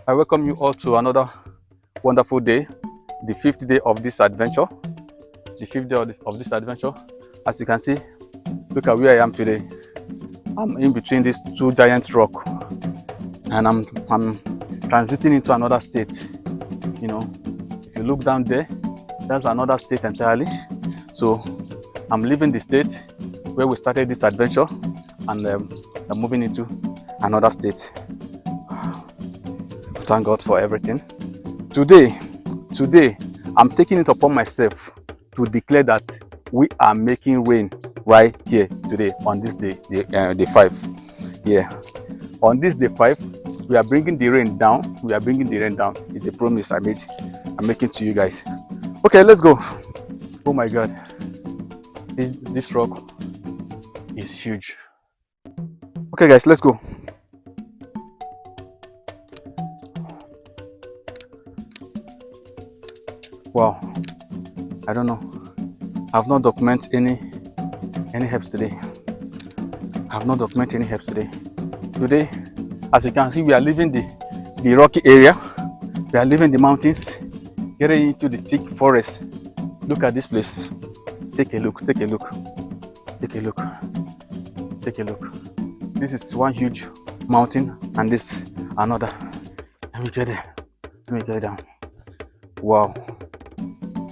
I welcome you all to another wonderful day, the fifth day of this adventure. The fifth day of this adventure. As you can see, look at where I am today. I'm in between these two giant rocks, and I'm transiting into another state. You know, if you look down there, that's another state entirely. So I'm leaving the state where we started this adventure, and I'm moving into another state. Thank God for everything. Today, I'm taking it upon myself to declare that we are making rain right here today on this day, day 5. Yeah, on this day 5, we are bringing the rain down. It's a promise I'm making to you guys. Okay, let's go. Oh my God, this rock is huge. Okay, guys, let's go. Wow, I don't know. I've not documented any helps today. Today, as you can see, we are leaving the rocky area. We are leaving the mountains, getting into the thick forest. Look at this place. Take a look. This is one huge mountain, and this another. Let me get there. Let me get down. Wow.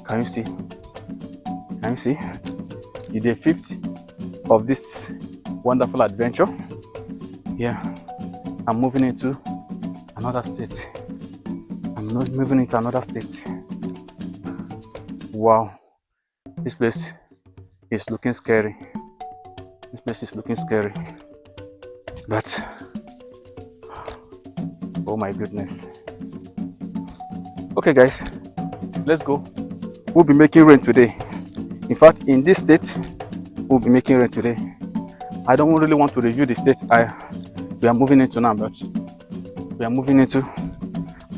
Can you see? The day 5th of this wonderful adventure. Yeah, I'm moving into another state. Wow, this place is looking scary. But oh my goodness. Okay, guys, let's go. We'll be making rain today. In fact, in this state, we'll be making rain today. I don't really want to review the state we are moving into now, but we are moving into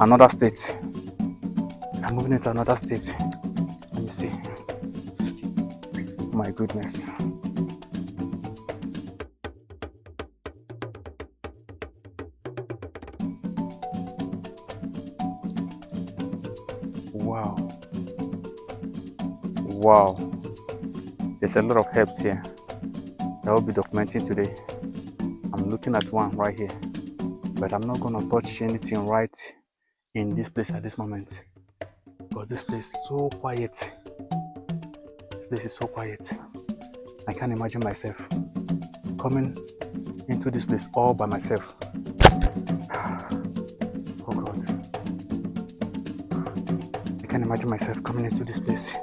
another state. Let me see. Oh my goodness. Wow, there's a lot of herbs here that I'll be documenting today. I'm looking at one right here, but I'm not gonna touch anything right in this place at this moment, because this place is so quiet. I can't imagine myself coming into this place all by myself. Oh God, I can't imagine myself coming into this place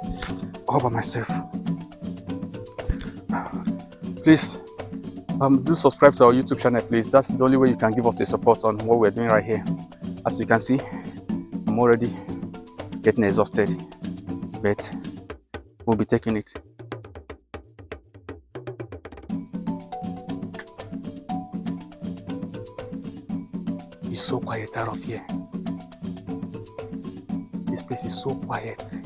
all by myself. Please do subscribe to our YouTube channel, please. That's the only way you can give us the support on what we're doing right here. As you can see, I'm already getting exhausted, but we'll be taking it. It's so quiet out of here. This place is so quiet.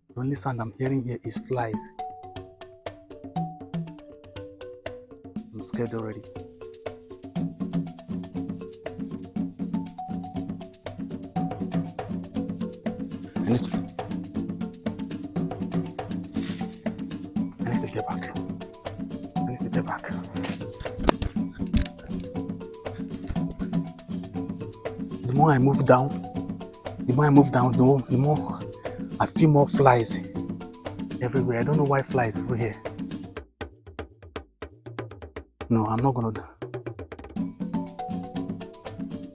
The only sound I'm hearing here is flies. I'm scared already. I need to get back. The more I move down, the more I feel more flies everywhere. I don't know why flies over here. No, I'm not gonna do.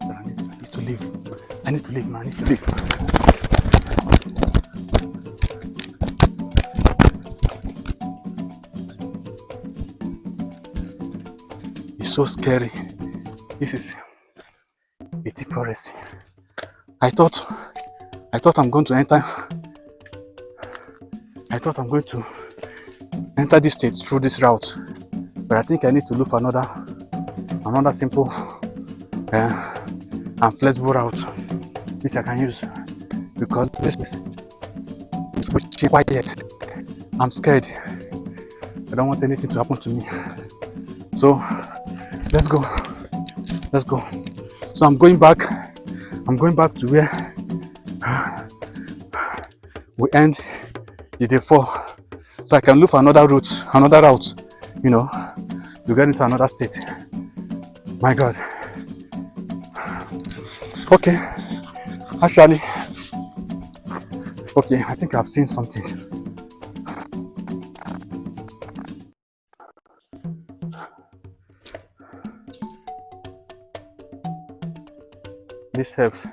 I need to leave. I need to leave. It's so scary. This is a thick forest. I thought I'm going to enter this state through this route, but I think I need to look for another simple and flexible route which I can use, because this is quiet. I'm scared. I don't want anything to happen to me. So let's go. Let's go. So I'm going back to where we end the day 4. So I can look for another route, you know, to get into another state. My God. Okay. Actually, okay, I think I've seen something. This helps.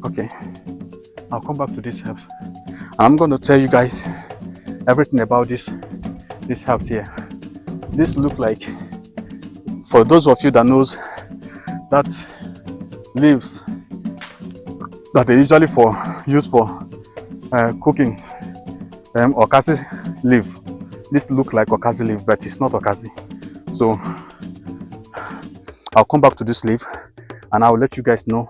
Okay, I'll come back to this helps. I'm going to tell you guys everything about this helps here. This look like, for those of you that knows, that leaves that they usually use for cooking, okasi leaf. This looks like okasi leaf, but it's not okasi. So I'll come back to this leaf and I'll let you guys know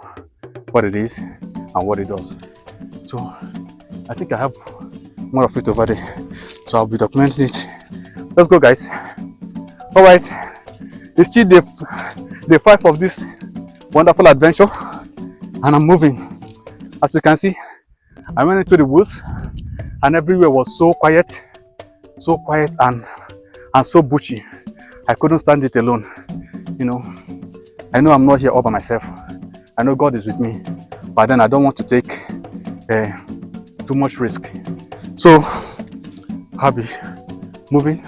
what it is and what it does. So I think I have more of it over there, so I'll be documenting it. Let's go, guys. All right, it's still day 5 of this wonderful adventure, and I'm moving. As you can see, I went into the woods and everywhere was so quiet and so bushy. I couldn't stand it alone. You know, I know I'm not here all by myself. I know God is with me, but then I don't want to take too much risk. So I'll be moving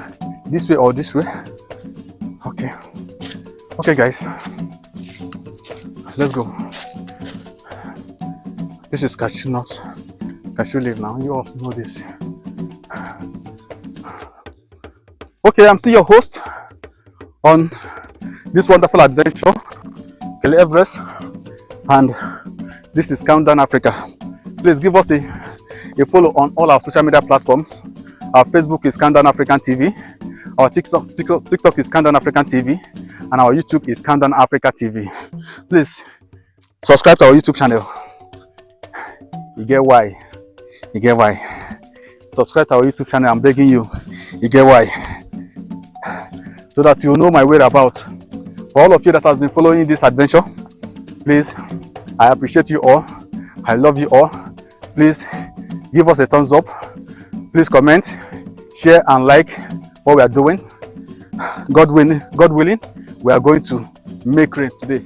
this way or this way. Okay, guys, let's go. This is cashew nuts, cashew leaf. Now you all know this. Okay, I'm still your host on this wonderful adventure, Kelly Everest, and this is Countdown Africa. Please give us a follow on all our social media platforms. Our Facebook is Countdown African TV, our TikTok is Countdown African TV, and our YouTube is Countdown Africa TV. Please subscribe to our YouTube channel. You get why? Subscribe to our YouTube channel, I'm begging you. You get why? So that you know my whereabouts. For all of you that has been following this adventure, please, I appreciate you all. I love you all. Please give us a thumbs up. Please comment, share, and like what we are doing. God willing, we are going to make rain today.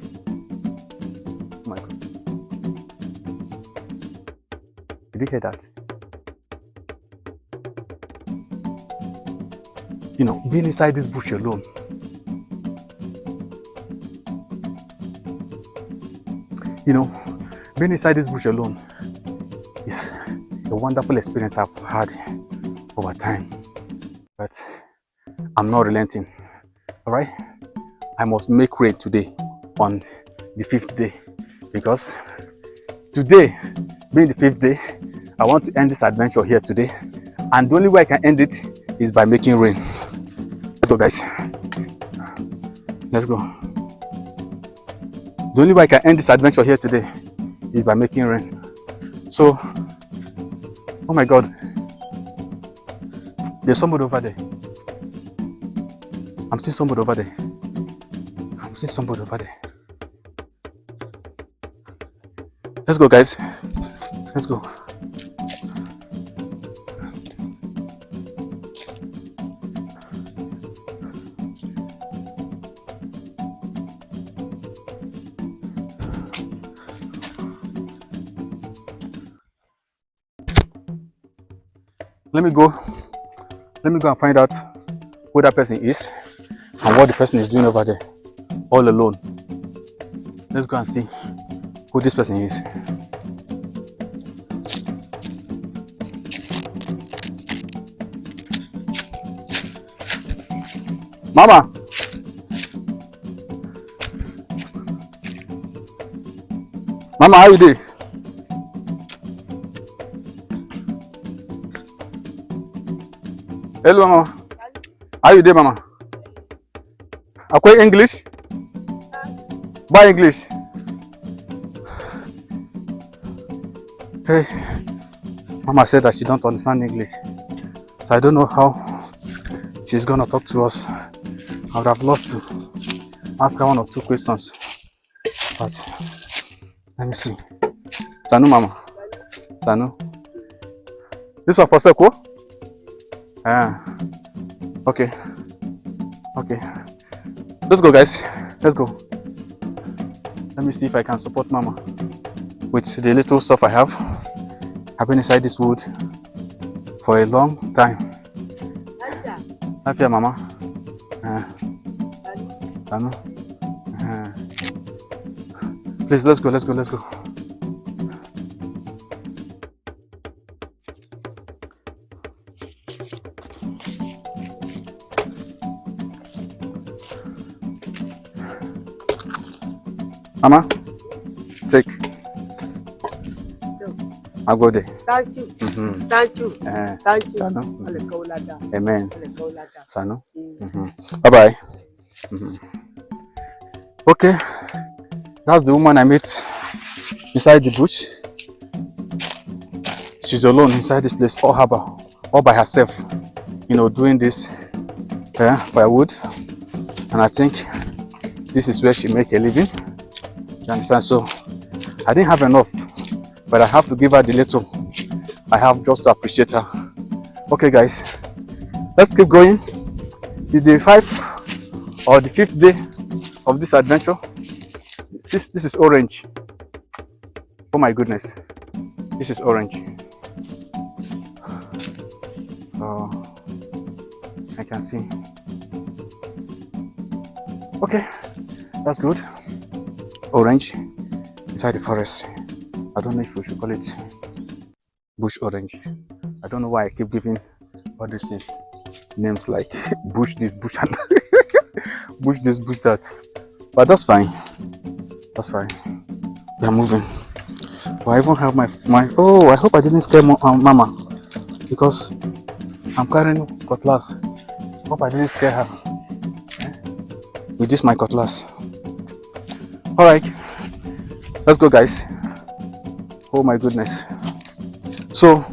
Oh my God. Did you hear that? You know, being inside this bush alone, is a wonderful experience I've had over time. But I'm not relenting. All right, I must make rain today on the 5th day, because today being the 5th day, I want to end this adventure here today, and the only way I can end it is by making rain. Let's go, guys. Let's go. The only way I can end this adventure here today is by making rain. So, oh my God, there's somebody over there. I'm seeing somebody over there. Let's go, guys. Let's go. Let me go and find out who that person is and what the person is doing over there all alone. Let's go and see who this person is. Mama, how you doing? Hello, Mama. How you doing, Mama? Akwai English? By English. Hey, Mama said that she don't understand English. So I don't know how she's gonna talk to us. I would have loved to ask her 1 or 2 questions, but let me see. Sanu mama. Sanu. This one for Seko? Ah. Okay. Okay. Let's go, guys. Let's go. Let me see if I can support mama with the little stuff I have. I've been inside this wood for a long time. Afia mama. Sanu. Please, let's go, let's go, let's go. Mama, take. I'll go there. Thank you. Thank you. Thank you. Sanu. Amen. Sanu. Bye-bye. Okay. That's the woman I met inside the bush. She's alone inside this place, all by herself, you know, doing this firewood. And I think this is where she make a living. You understand? So I didn't have enough, but I have to give her the little I have just to appreciate her. Okay, guys, let's keep going. The day 5 or the 5th day of this adventure. This is orange. Oh my goodness, this is orange. I can see. Okay, that's good. Orange inside the forest. I don't know if we should call it bush orange. I don't know why I keep giving all these things names like bush this, bush that, bush this, bush that. But that's fine. That's fine. We are moving. But I even have my oh, I hope I didn't scare mama, because I'm carrying cutlass. Hope I didn't scare her with this my cutlass. All right, let's go, guys. Oh my goodness. So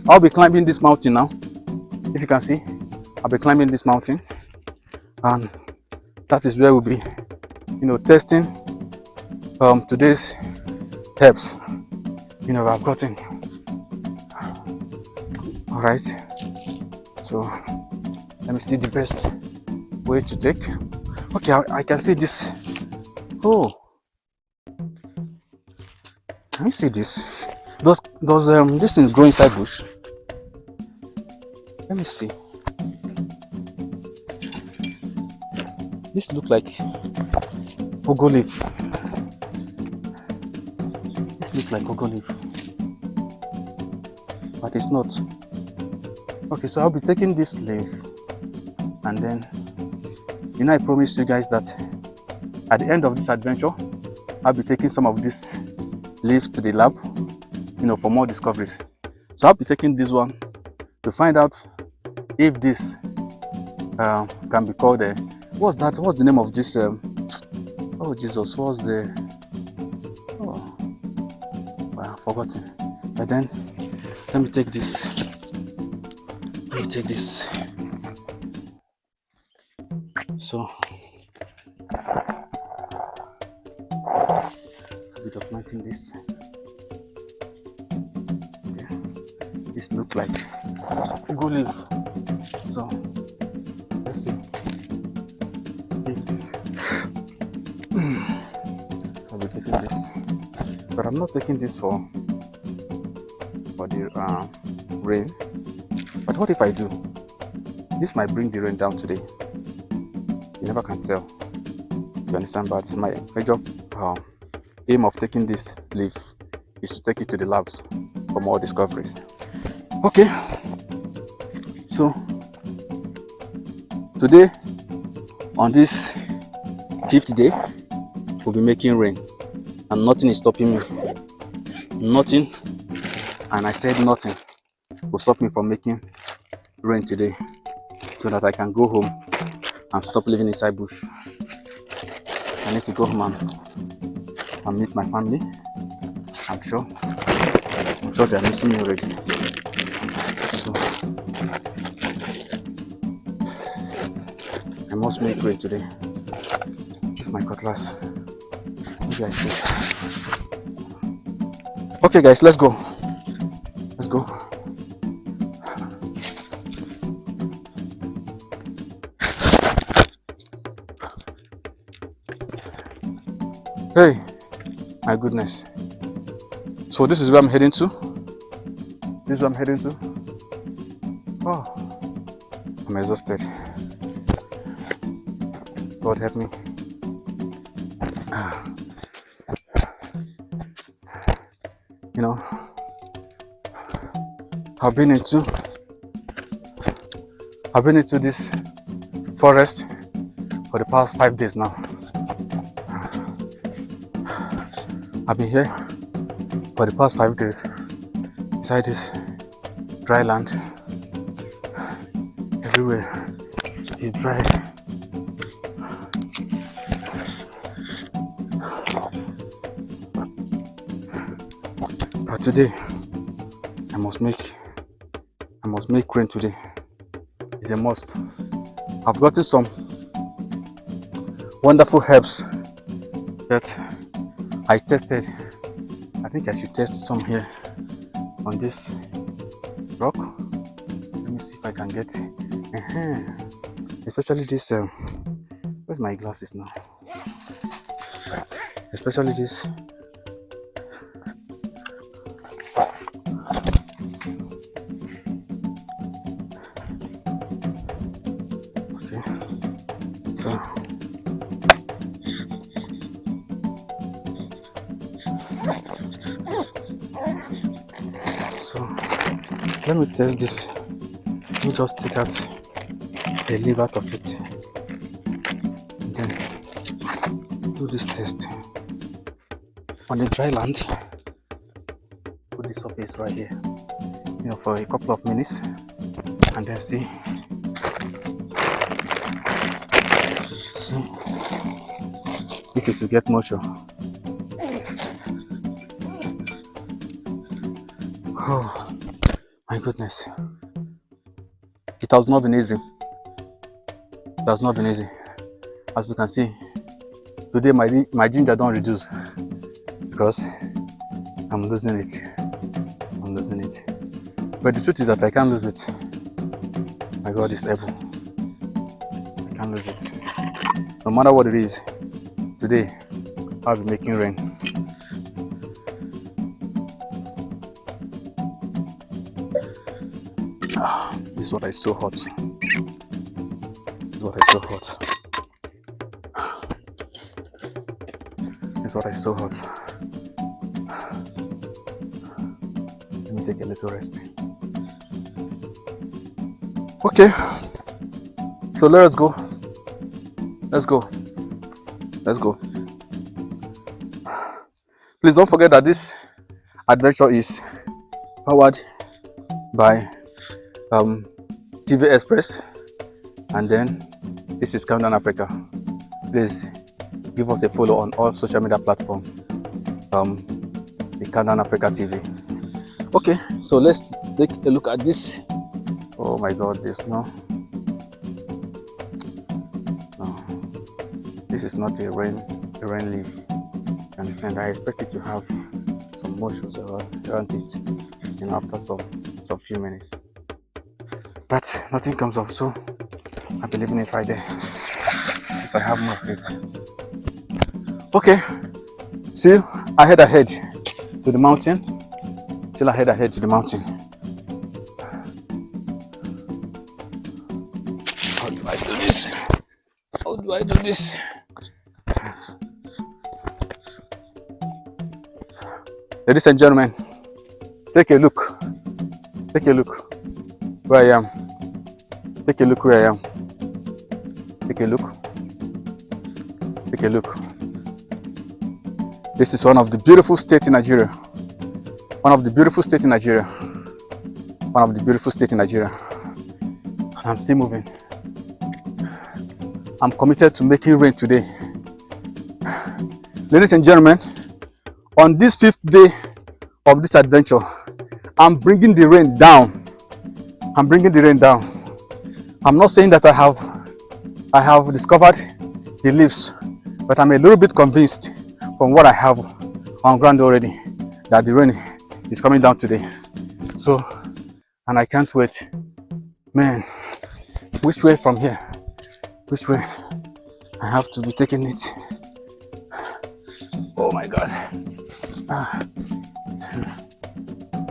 I'll be climbing this mountain now. If you can see, I'll be climbing this mountain, and that is where we'll be, you know, testing today's herbs, you know, I've gotten. All right, so let me see the best way to take. Okay, I can see this. Oh, can you see this? Does this thing grow inside bush? Let me see. This look like ugu leaf. This looks like ugu leaf, but it's not. Okay, so I'll be taking this leaf, and then, you know, I promised you guys that at the end of this adventure, I'll be taking some of these leaves to the lab, you know, for more discoveries. So I'll be taking this one to find out if this can be called a, what's that? What's the name of this? Oh Jesus, what's the? Oh, well, I've forgotten. But then, let me take this. Let me take this. So, I'll be documenting this. Okay. This looks like ugu leaf. So, let's see. Take this. So I'll be taking this, but I'm not taking this for the rain. But what if I do? This might bring the rain down today. You never can tell. You understand? But my major aim of taking this leaf is to take it to the labs for more discoveries. Okay. So today, on this 5th day, we'll be making rain, and nothing is stopping me. Nothing, and I said nothing, will stop me from making rain today, so that I can go home and stop living inside bush. I need to go home and meet my family. I'm sure they're missing me already. So must make rain today. This is my cutlass. Maybe I should. Okay, guys, let's go. Let's go. Hey, my goodness. So this is where I'm heading to. This is where I'm heading to. Oh, I'm exhausted. God help me. You know, I've been into this forest for the past 5 days now. I've been here for the past 5 days inside this dry land. Everywhere is dry. But today I must make rain today. It's a must. I've gotten some wonderful herbs that I tested. I think I should test some here on this rock. Let me see if I can get especially this where's my glasses now? Especially this so let me test this. Let me just take out the leaf out of it and then do this test on the dry land. Put the surface right here, you know, for a couple of minutes and then see if it will get moisture. Oh my goodness, it has not been easy. It has not been easy. As you can see, today my ginger don't reduce because I'm losing it. But the truth is that I can't lose it. My God is able. I can't lose it. No matter what it is, today I'll be making rain. This water is so hot. This water is so hot. This water is so hot. Let me take a little rest. Okay. So let's go. Let's go. Let's go. Please don't forget that this adventure is powered by TV Express, and then this is Countdown Africa. Please give us a follow on all social media platforms. The Countdown Africa TV. Okay, so let's take a look at this. Oh my God, this no, this is not a rain leaf. You understand? I expect it to have some moisture around it, you know, after some few minutes. But nothing comes up, so I believe in it right there. If I have more of it. Okay, see, I head ahead to the mountain. Till I head ahead to the mountain. How do I do this? How do I do this? Ladies and gentlemen, take a look. Take a look where I am. Take a look where I am. Take a look. Take a look. This is one of the beautiful states in Nigeria. One of the beautiful states in Nigeria. One of the beautiful states in Nigeria. And I'm still moving. I'm committed to making rain today. Ladies and gentlemen, on this 5th day of this adventure, I'm bringing the rain down. I'm bringing the rain down. I'm not saying that I have I have discovered the leaves, but I'm a little bit convinced from what I have on ground already that the rain is coming down today. So, and I can't wait. Man, which way from here? Which way? I have to be taking it. Oh my God.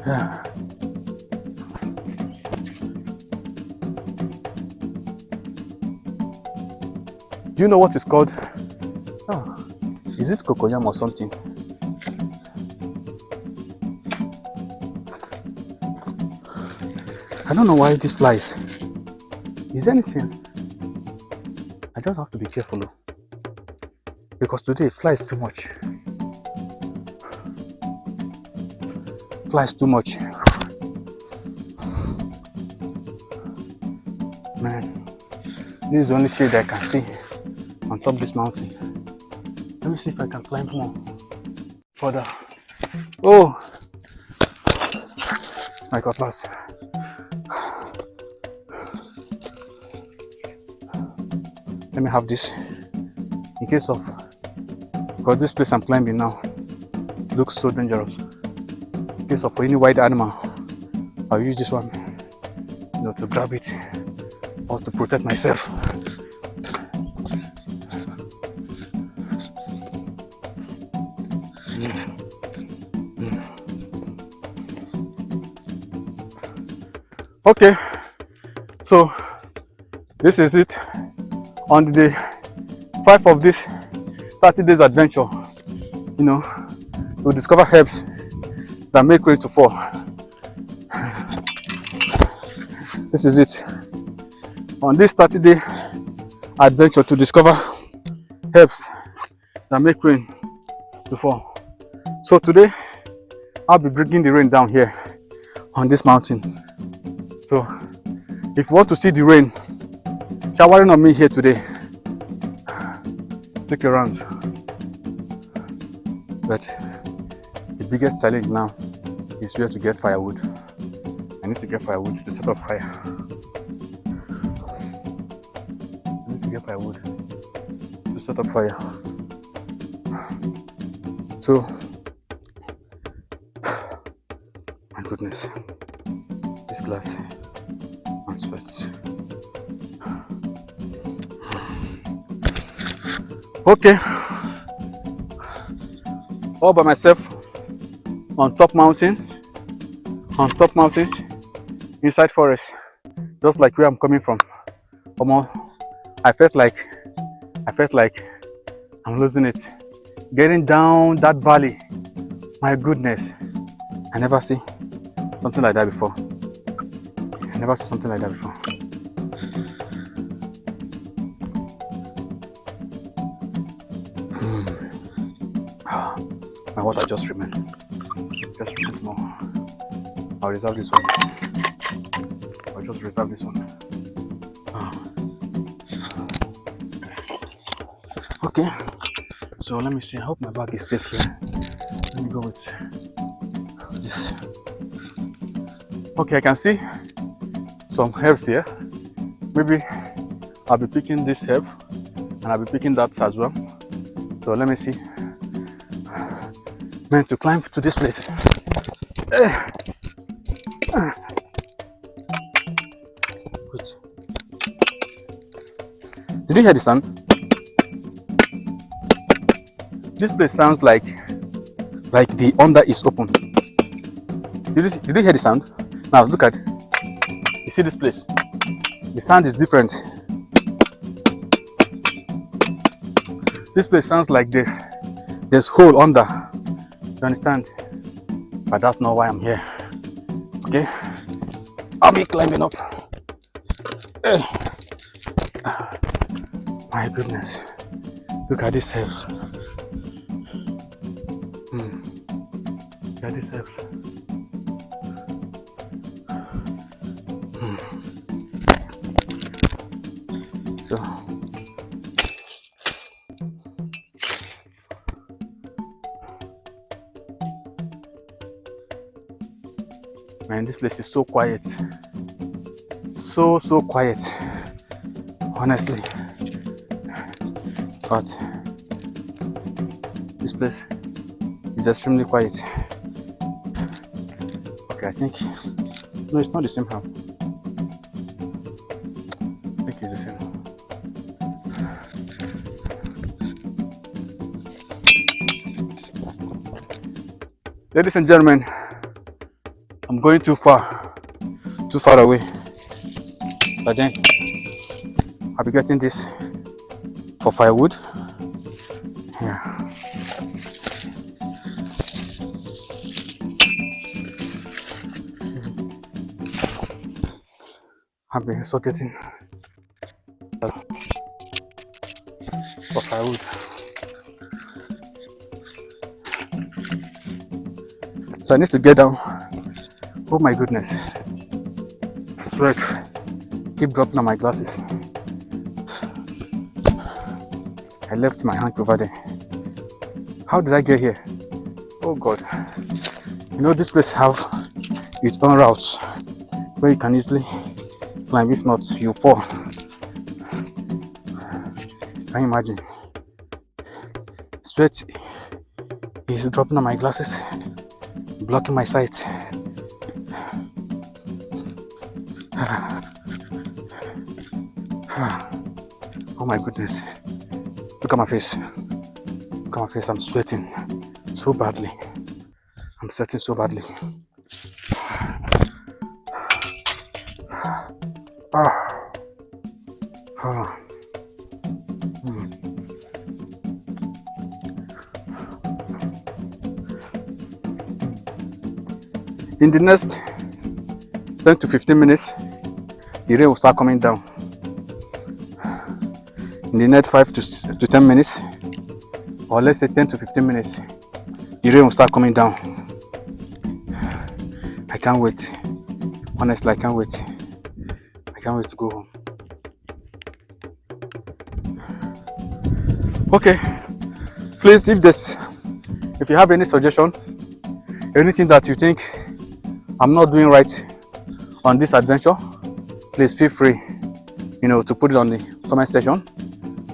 Yeah. Do you know what it's called? Oh, is it cocoyam or something? I don't know why this flies. Is there anything? I just have to be careful because today it flies too much. Flies too much. Man, this is the only shade I can see on top of this mountain. Let me see if I can climb more further. Oh, my cutlass. Let me have this in case of, because this place I'm climbing now looks so dangerous. In case of any wild animal, I'll use this one, to grab it or to protect myself. Okay, so this is it on the day 5 of this 30 days adventure, to discover herbs that make rain to fall. This is it on this 30-day adventure to discover herbs that make rain to fall. So today I'll be bringing the rain down here on this mountain. So if you want to see the rain showering on me here today, stick around. But the biggest challenge now is where to get firewood. I need to get firewood to set up fire. I need to get firewood to set up fire. So, my goodness, this glass and sweat. Okay, all by myself on top mountains, inside forest, just like where I'm coming from. I felt like I'm losing it. Getting down that valley, my goodness, I never see something like that before. My water just remains more. I'll reserve this one. I'll just reserve this one. Okay, so let me see. I hope my bag is safe here. Let me go with this. Okay, I can see some herbs here. Maybe I'll be picking this herb and I'll be picking that as well. So let me see. Man, to climb to this place. Wait. Did you hear the sound? This place sounds like the under is open. Did you hear the sound? Now look at. You see this place? The sound is different. This place sounds like this. There's hole under. You understand? But that's not why I'm here. Okay? I'll be climbing up. My goodness. Look at this herbs. Look at these herbs. So man, this place is so quiet. So quiet. Honestly. fact, this place is extremely quiet. Okay, I think no, it's not the same house. I think it's the same. Ladies and gentlemen, I'm going too far away. But then I'll be getting this for firewood. Yeah. I'll be also getting for firewood. So I need to get down. Oh my goodness. Sweat. Keep dropping on my glasses. I left my hand over there. How did I get here? Oh God. You know, this place have its own routes where you can easily climb. If not, you fall. Can you imagine? Sweat is dropping on my glasses, blocking my sight. Oh my goodness. Look at my face. Look at my face. I'm sweating so badly. I'm sweating so badly. In the next 10 to 15 minutes, the rain will start coming down. In the next 5 to 10 minutes, or let's say 10 to 15 minutes, the rain will start coming down. I can't wait. Honestly, I can't wait. I can't wait to go home. Okay, please, if you have any suggestion, anything that you think I'm not doing right on this adventure, please feel free, to put it on the comment section.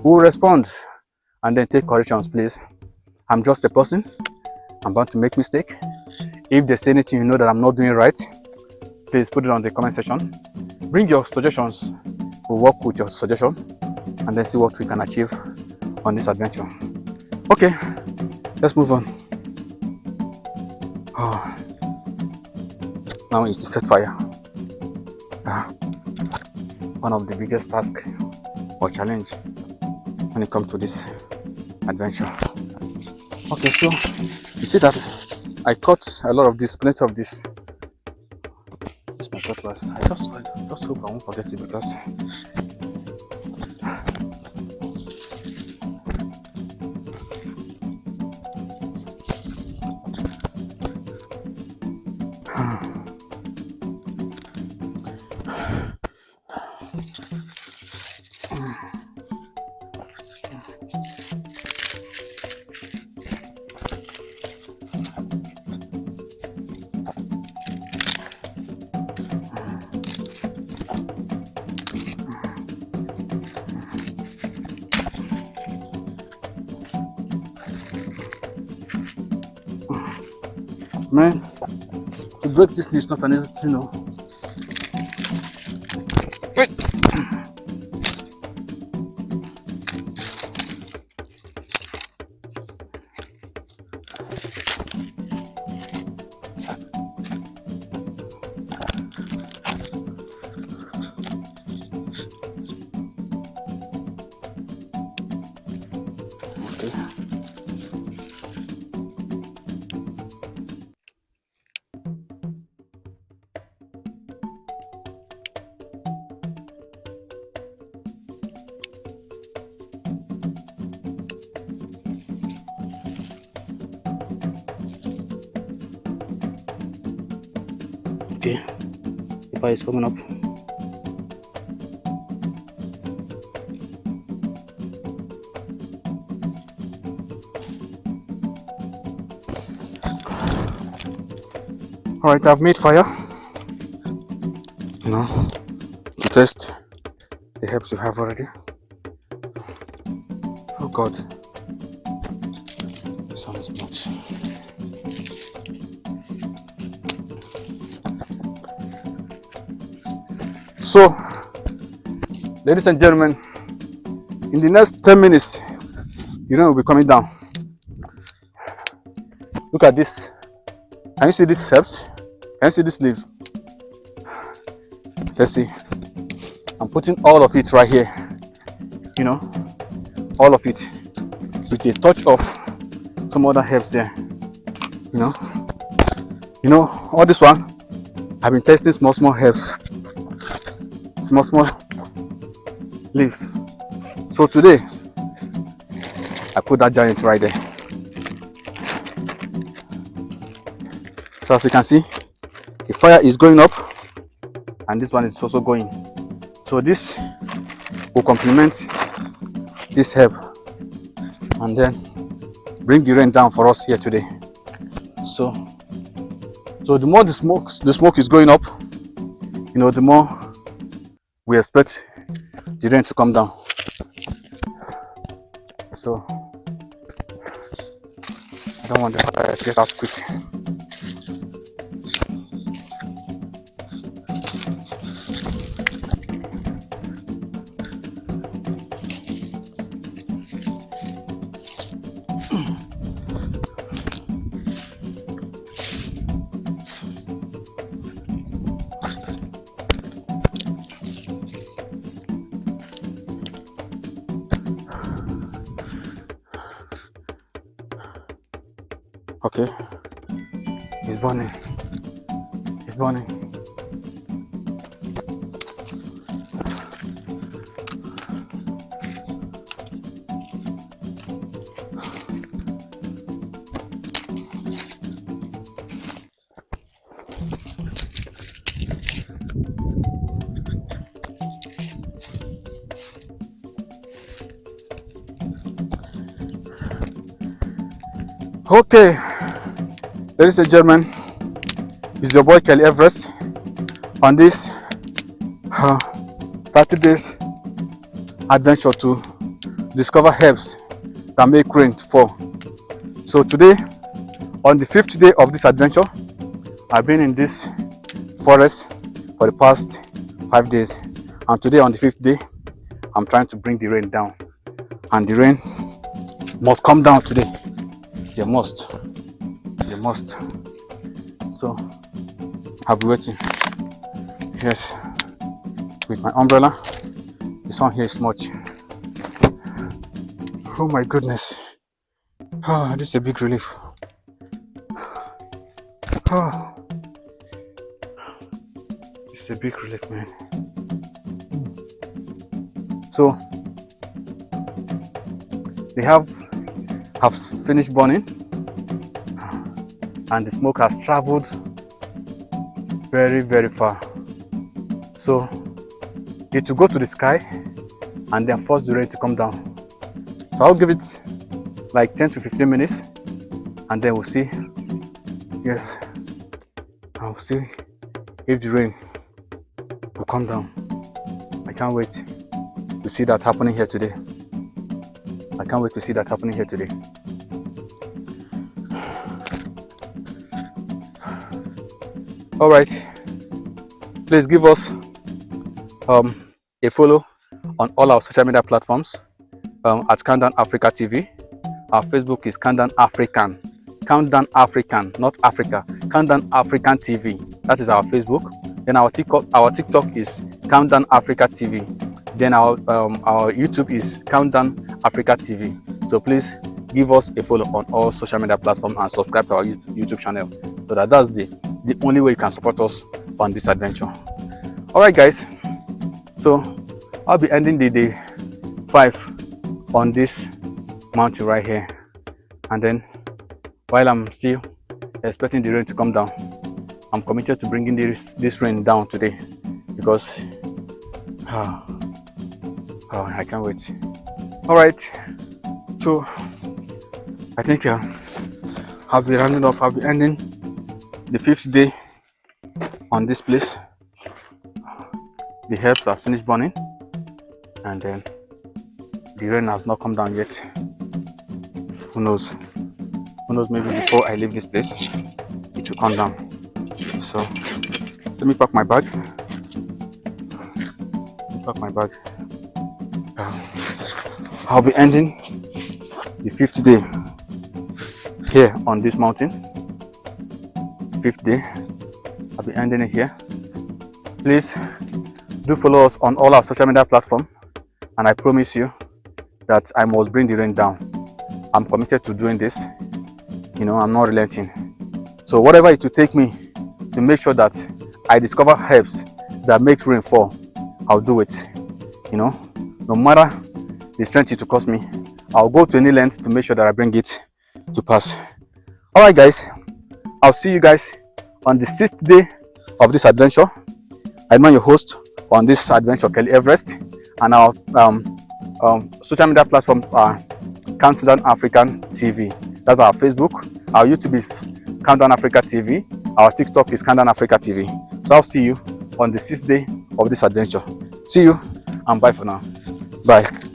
We'll respond and then take corrections, please. I'm just a person. I'm bound to make mistake. If there's anything that I'm not doing right, please put it on the comment section. Bring your suggestions. We'll work with your suggestion and then see what we can achieve on this adventure. Okay, let's move on. Now is to set fire. One of the biggest tasks or challenge when it comes to this adventure. Okay, so you see that I cut a lot of this, plenty of this. It's my cutlass. I just hope I won't forget it because man, to break this thing is not an easy thing, Wait. Okay, the fire is coming up. All right, I've made fire. To test the herbs you have already. Oh God. This one is much. So, ladies and gentlemen, in the next 10 minutes, the rain will be coming down. Look at this. Can you see these herbs? Can you see this leaf? Let's see. I'm putting all of it right here. You know, all of it with a touch of some other herbs there. You know, all this one, I've been testing small herbs, small leaves. So today, I put that giant right there. So as you can see, the fire is going up, and this one is also going. So this will complement this herb, and then bring the rain down for us here today. So the more the smoke is going up, you know, the more we expect the rain to come down. So I don't want the fire to get out quick. Okay, it's burning. It's burning. Okay, ladies and gentlemen, it's your boy Kelly Everest on this 30 days adventure to discover herbs that make rain fall. So today, on the 5th day of this adventure, I've been in this forest for the past 5 days, and today on the 5th day, I'm trying to bring the rain down, and the rain must come down today. They must. So I'll be waiting. Yes, with my umbrella. The sun here is much. Oh my goodness. Oh, this is a big relief. Oh, it's a big relief, man. So they have finished burning, and the smoke has traveled very far. So it will go to the sky and then force the rain to come down. So I'll give it like 10 to 15 minutes, and then we'll see. Yes, I'll see if the rain will come down. I can't wait to see that happening here today. All right, please give us a follow on all our social media platforms at Countdown Africa TV. Our Facebook is Countdown African, not Africa. Countdown African TV. That is our Facebook. Then our TikTok is Countdown Africa TV. Then our YouTube is Countdown Africa TV. So please give us a follow on all social media platforms and subscribe to our YouTube channel. So that's the only way you can support us on this adventure. All right, guys. So I'll be ending the day 5 on this mountain right here, and then while I'm still expecting the rain to come down, I'm committed to bringing this rain down today, because I can't wait. All right, so I think I'll be rounding off. I'll be ending the 5th day on this place. The herbs are finished burning, and then the rain has not come down yet. Who knows? Who knows, maybe before I leave this place, it will come down. So, let me pack my bag. I'll be ending the 5th day here on this mountain. 5th day. I'll be ending it here. Please do follow us on all our social media platforms, and I promise you that I must bring the rain down. I'm committed to doing this. I'm not relenting. So whatever it will take me to make sure that I discover herbs that make rain fall, I'll do it. No matter the strength it will cost me, I'll go to any length to make sure that I bring it to pass. All right, guys, I'll see you guys on the 6th day of this adventure. I'm your host on this adventure, Kelly Everest, and our social media platforms are Countdown African TV. That's our Facebook. Our YouTube is Countdown Africa TV. Our TikTok is Countdown Africa TV. So I'll see you on the 6th day of this adventure. See you and bye for now. Bye.